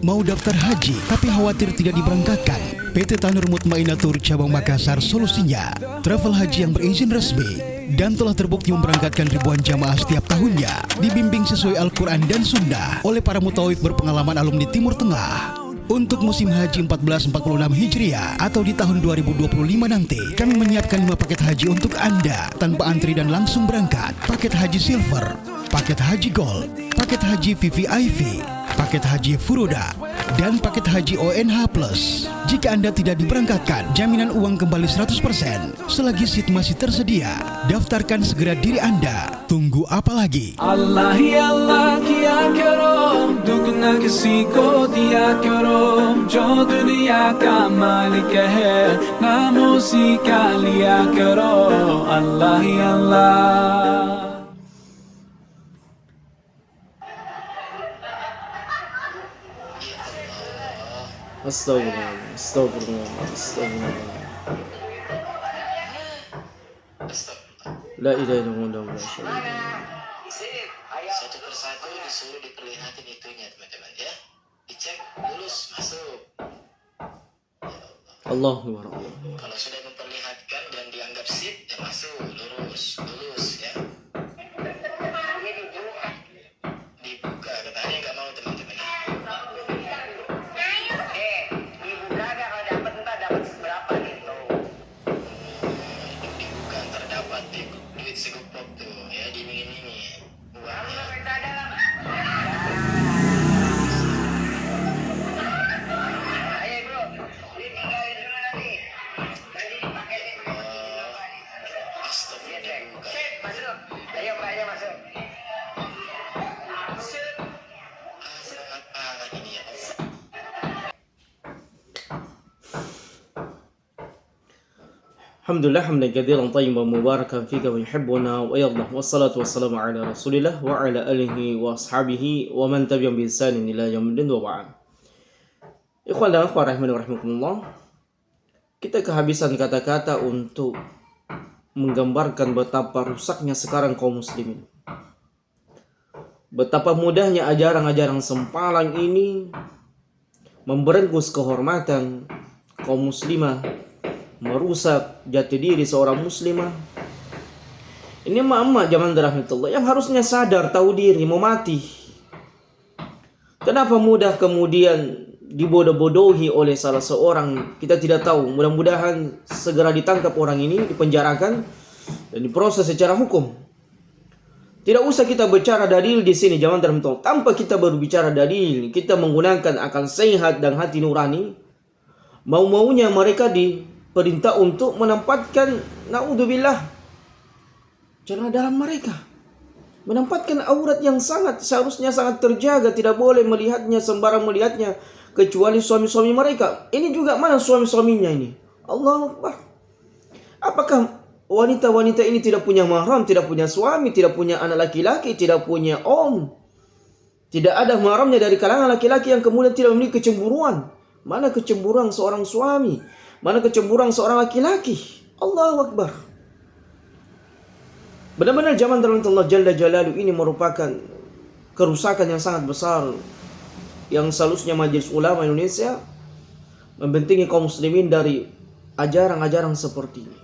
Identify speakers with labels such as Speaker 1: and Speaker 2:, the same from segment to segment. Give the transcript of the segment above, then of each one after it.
Speaker 1: Mau daftar haji tapi khawatir tidak diberangkatkan? PT Tanur Mutmainatur Cabang Makassar solusinya. Travel haji yang berizin resmi dan telah terbukti memberangkatkan ribuan jamaah setiap tahunnya, dibimbing sesuai Al-Quran dan Sunnah oleh para mutawif berpengalaman alumni Timur Tengah. Untuk musim haji 1446 Hijriah atau di tahun 2025 nanti, kami menyiapkan 5 paket haji untuk Anda tanpa antri dan langsung berangkat. Paket haji silver, paket haji gold, paket haji VVIP, paket haji Furoda, dan paket haji ONH+. Jika Anda tidak diberangkatkan, jaminan uang kembali 100% selagi seat masih tersedia. Daftarkan segera diri Anda. Tunggu apa lagi?
Speaker 2: Allah ya Allah kiya karo, dugna kisi ko diya karo, jo duniya ka malik hai, naam usi ka liya karo. Allah ya Allah.
Speaker 3: Astagfirullah, astagfirullah, astagfirullah. La ilaha illallah wa la syarika lahu.
Speaker 4: Satu persatu disuruh diperlihatin itunya teman-teman ya. Dicek lulus masuk.
Speaker 3: Allahu Akbar.
Speaker 4: Kalau sudah memperlihatkan dan dianggap sip ya masuk, lulus ya. Dibuka katanya nggak mau teman-teman. Dibuka nggak kalau dapat entah dapat berapa gitu. Dibuka ntar dapat duit segepok tuh ya, diiming-imingin uangnya. Ayo bro, ditinggalin dulu nanti dipaketin dulu. Astagfirullah. Masuk. Ayo mbaknya masuk. Apa ini ya Allah.
Speaker 3: Alhamdulillah hamdan katsiran tayyiban mubarakan fika wa yuhibbuna wa yardah. Wassalatu wassalamu ala Rasulillah wa ala alihi wa ashabihi wa man tabi'ahum bi ihsanin ila yaumil wa ba'd. Ikhwan dan akhwat rahimani wa rahimakumullah. Kita kehabisan kata-kata untuk menggambarkan betapa rusaknya sekarang kaum muslimin. Betapa mudahnya ajaran-ajaran sempalan ini memberengus kehormatan kaum muslimah, merusak jati diri seorang muslimah. Ini emak-emak zaman rahmatullah yang harusnya sadar, tahu diri, mau mati. Kenapa mudah kemudian dibodoh-bodohi oleh salah seorang? Kita tidak tahu. Mudah-mudahan segera ditangkap orang ini, dipenjarakan dan diproses secara hukum. Tidak usah kita bicara dalil di sini zaman rahmatullah. Tanpa kita berbicara dalil, kita menggunakan akal sehat dan hati nurani. Mau-maunya mereka diperintah untuk menempatkan naudzubillah celah dalam mereka, menempatkan aurat yang seharusnya sangat terjaga, tidak boleh melihatnya, sembarang melihatnya kecuali suami-suami mereka. Ini juga mana suami-suaminya ini? Allahu Akbar. Apakah wanita-wanita ini tidak punya mahram, tidak punya suami, tidak punya anak laki-laki, tidak punya om? Tidak ada mahramnya dari kalangan laki-laki yang kemudian tidak memiliki kecemburuan. Mana kecemburuan seorang suami? Mana kecemburuan seorang laki-laki? Allahu Akbar. Benar-benar zaman Allah Jalla Jalaluhu ini merupakan kerusakan yang sangat besar, yang seharusnya Majelis Ulama Indonesia membentengi kaum muslimin dari ajaran-ajaran seperti ini.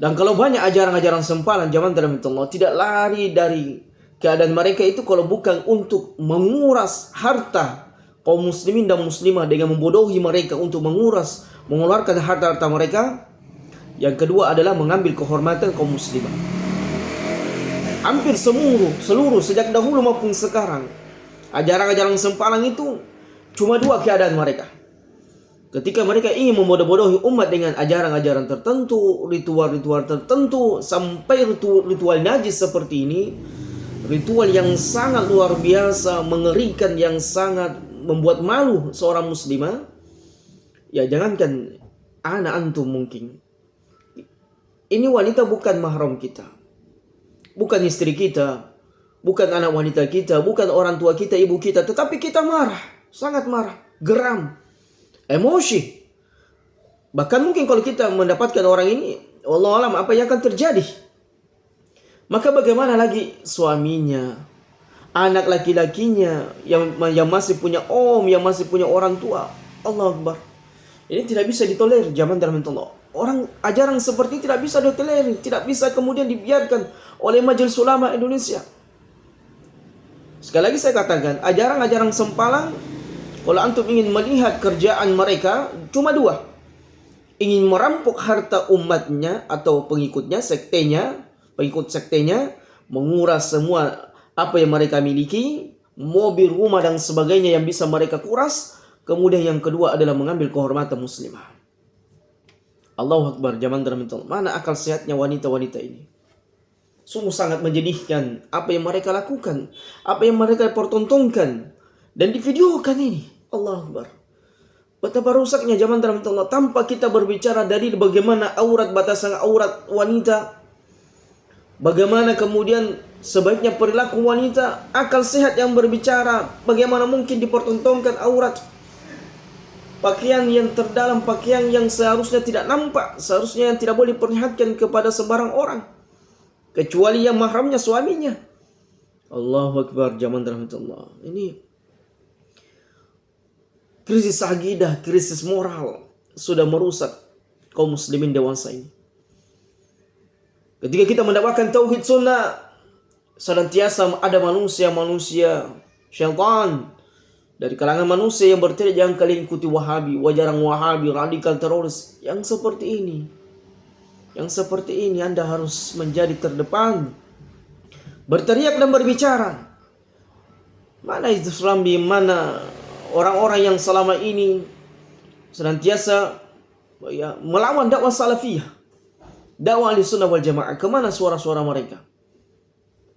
Speaker 3: Dan kalau banyak ajaran-ajaran sempalan zaman Allah tidak lari dari keadaan mereka itu kalau bukan untuk menguras harta kaum muslimin dan muslimah dengan membodohi mereka untuk mengeluarkan harta-harta mereka. Yang kedua adalah mengambil kehormatan kaum muslimah. Hampir seluruh sejak dahulu maupun sekarang, ajaran-ajaran sempalan itu cuma dua keadaan mereka. Ketika mereka ingin membodoh-bodohi umat dengan ajaran-ajaran tertentu, ritual-ritual tertentu, sampai ritual najis seperti ini, ritual yang sangat luar biasa, mengerikan, yang sangat membuat malu seorang muslimah. Ya jangankan anak antum mungkin. Ini wanita bukan mahram kita, bukan istri kita, bukan anak wanita kita, bukan orang tua kita, ibu kita, tetapi kita marah, sangat marah, geram, emosi. Bahkan mungkin kalau kita mendapatkan orang ini, wallahu alam apa yang akan terjadi. Maka bagaimana lagi suaminya, anak laki-lakinya yang masih punya om, yang masih punya orang tua. Allah Akbar. Ini tidak bisa ditolerir zaman Allah. Orang ajaran seperti ini tidak bisa ditolerir, tidak bisa kemudian dibiarkan oleh Majelis Ulama Indonesia. Sekali lagi saya katakan, ajaran-ajaran sempalan, kalau antum ingin melihat kerjaan mereka, cuma dua. Ingin merampok harta umatnya atau pengikutnya, pengikut sektenya, menguras semua apa yang mereka miliki, mobil, rumah dan sebagainya yang bisa mereka kuras. Kemudian yang kedua adalah mengambil kehormatan muslimah. Allahu Akbar, zaman Allah. Mana akal sehatnya wanita-wanita ini? Sungguh sangat menyedihkan apa yang mereka lakukan, apa yang mereka pertontonkan dan divideokan ini. Allahu Akbar. Betapa rusaknya zaman Allah tanpa kita berbicara dari bagaimana aurat, batasan aurat wanita, bagaimana kemudian sebaiknya perilaku wanita, akal sehat yang berbicara bagaimana mungkin dipertontonkan aurat. Pakaian yang terdalam, pakaian yang seharusnya tidak nampak, seharusnya yang tidak boleh diperlihatkan kepada sembarang orang, kecuali yang mahramnya suaminya. Allahu Akbar, zaman rahmatullah. Ini krisis akidah, krisis moral sudah merusak kaum muslimin dewasa ini. Ketika kita mendapatkan tauhid sunnah, senantiasa ada manusia syaitan dari kalangan manusia yang berteriak, jangan kalian ikuti Wahabi, wajarang Wahabi, radikal teroris. Yang seperti ini Anda harus menjadi terdepan, berteriak dan berbicara. Mana Islam, di mana orang-orang yang selama ini senantiasa melawan dakwah salafiyah, dakwah ahli sunnah wal jamaah? Kemana suara-suara mereka?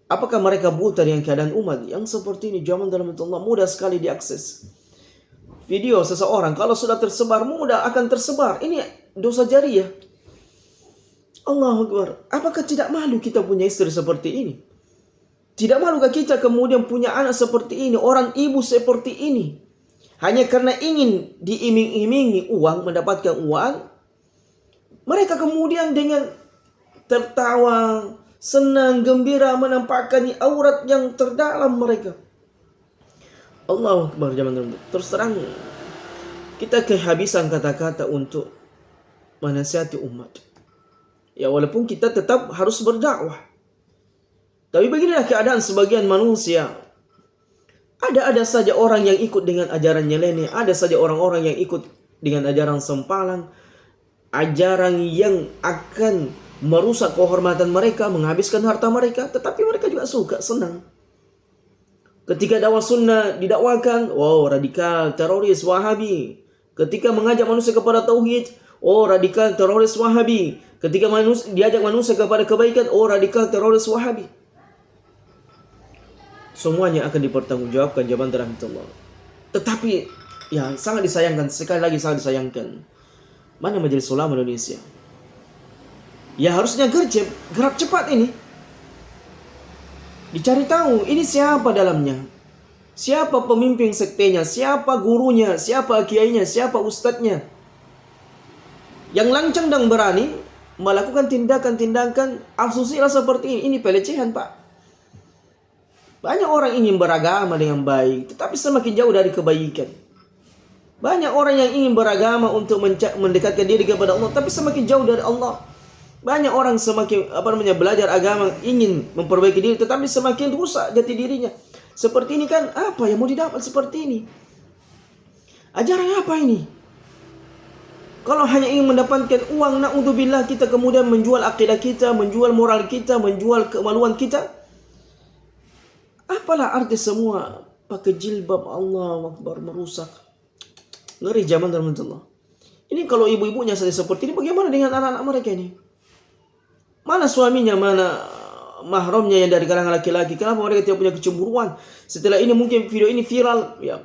Speaker 3: Apakah mereka buta dengan keadaan umat? Yang seperti ini zaman Allah mudah sekali diakses. Video seseorang kalau sudah tersebar, mudah akan tersebar. Ini dosa jariah. Allahu Akbar. Apakah tidak malu kita punya istri seperti ini? Tidak malukah kita kemudian punya anak seperti ini, orang ibu seperti ini? Hanya karena ingin diiming-imingi uang, mendapatkan uang, mereka kemudian dengan tertawa, senang, gembira menampakkan aurat yang terdalam mereka. Allahu Akbar, zaman. Terus terang, kita kehabisan kata-kata untuk menasihati umat. Ya, walaupun kita tetap harus berdakwah. Tapi beginilah keadaan sebagian manusia. Ada saja orang yang ikut dengan ajaran nyeleneh, ada saja orang-orang yang ikut dengan ajaran sempalan, ajaran yang akan merusak kehormatan mereka, menghabiskan harta mereka, tetapi mereka juga suka, senang. Ketika dakwah sunnah didakwakan, wow, radikal, teroris, Wahabi. Ketika mengajak manusia kepada tauhid, oh, radikal, teroris, Wahabi. Ketika diajak manusia kepada kebaikan, oh, radikal, teroris, Wahabi. Semuanya akan dipertanggungjawabkan zaman Allah. Tetapi ya sangat disayangkan, sekali lagi sangat disayangkan, mana Majelis Ulama Indonesia? Ya harusnya gerak cepat ini. Dicari tahu ini siapa dalamnya. Siapa pemimpin sektenya, siapa gurunya, siapa kiainya, siapa ustadznya. Yang lancang dan berani melakukan tindakan-tindakan asusila seperti ini. Ini pelecehan, Pak. Banyak orang ingin beragama dengan baik, tetapi semakin jauh dari kebaikan. Banyak orang yang ingin beragama untuk mendekatkan diri kepada Allah, tapi semakin jauh dari Allah. Banyak orang semakin belajar agama, ingin memperbaiki diri, tetapi semakin rusak jati dirinya. Seperti ini kan apa yang mau didapat seperti ini? Ajaran apa ini? Kalau hanya ingin mendapatkan uang, na'udzubillah, kita kemudian menjual akidah kita, menjual moral kita, menjual kemaluan kita. Apalah arti semua pakai jilbab? Allah Akbar, merusak. Ngeri zaman Allah. Ini kalau ibu-ibunya saja seperti ini, bagaimana dengan anak-anak mereka ini? Mana suaminya, mana mahramnya yang dari kalangan laki-laki? Kenapa mereka tidak punya kecemburuan? Setelah ini mungkin video ini viral, ya.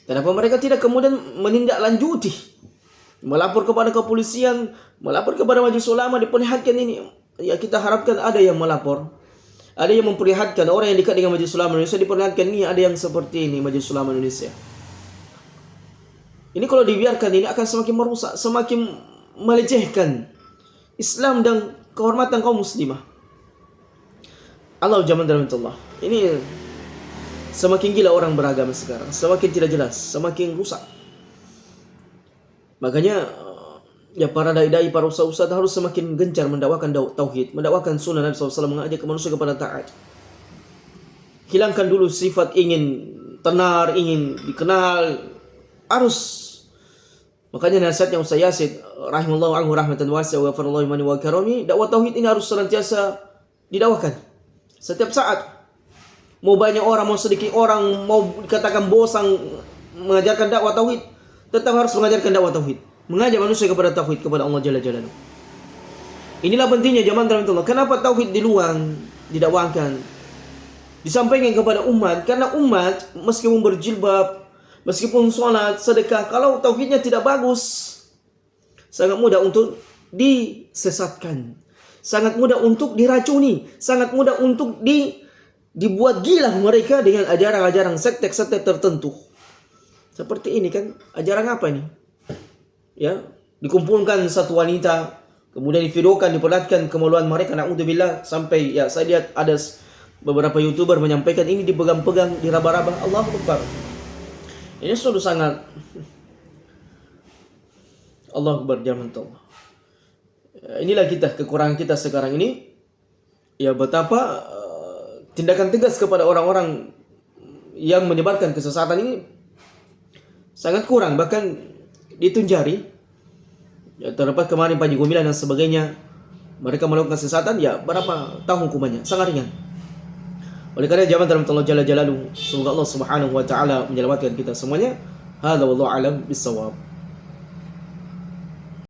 Speaker 3: Kenapa mereka tidak kemudian menindaklanjuti? Melapor kepada kepolisian, melapor kepada Majelis Ulama, diperlihatkan ini. Ya, kita harapkan ada yang melapor. Ada yang memperlihatkan, orang yang dekat dengan Majelis Ulama Indonesia diperlihatkan, ini ada yang seperti ini Majelis Ulama Indonesia. Ini kalau dibiarkan ini akan semakin merusak, semakin melecehkan Islam dan kehormatan kaum muslimah. Allah zaman Allah. Ini Semakin gila orang beragama sekarang, semakin tidak jelas, semakin rusak. Makanya ya para dai-dai, para ustaz-ustaz harus semakin gencar mendakwakan tauhid, mendakwakan sunnah Nabi SAW, mengajak manusia kepada taat. Hilangkan dulu sifat ingin tenar, ingin dikenal, harus. Makanya nasihatnya Ustaz Yasid rahimahullah anhu rahmatan wasi'ah wa ghafarallahu liman wa karami, dakwah tauhid ini harus senantiasa didakwakan setiap saat. Mau banyak orang, mau sedikit orang, mau dikatakan bosan mengajarkan dakwah tauhid, tetap harus mengajarkan dakwah tauhid, mengajak manusia kepada tauhid, kepada Allah Jalla Jalaluhu. Inilah pentingnya jamaah Allah. Kenapa tauhid diluang, didakwakan, disampaikan kepada umat? Karena umat meskipun berjilbab, meskipun sholat, sedekah, kalau tauhidnya tidak bagus, sangat mudah untuk disesatkan, sangat mudah untuk diracuni, sangat mudah untuk dibuat gila mereka dengan ajaran-ajaran sekte-sekte tertentu. Seperti ini kan, ajaran apa ini? Ya, dikumpulkan satu wanita, kemudian divideokan, diperlihatkan kemaluan mereka, na'udzubillah, sampai ya saya lihat ada beberapa YouTuber menyampaikan ini dipegang-pegang, diraba-raba. Allahu Akbar. Ini sudah sangat Allahu Akbar, jangan tahu. Inilah kita, kekurangan kita sekarang ini. Ya, betapa tindakan tegas kepada orang-orang yang menyebarkan kesesatan ini sangat kurang, bahkan dihitung jari. Ya, terdapat kemarin Panji Gumilang dan sebagainya, mereka melakukan kesesatan, ya berapa tahun hukumannya, sangat ringan. Oleh karena jamaah dalam Allah Jalla Jalaluhu, semoga Allah Subhanahu wa taala menyelamatkan kita semuanya. Hadza wallahu alam bisawab.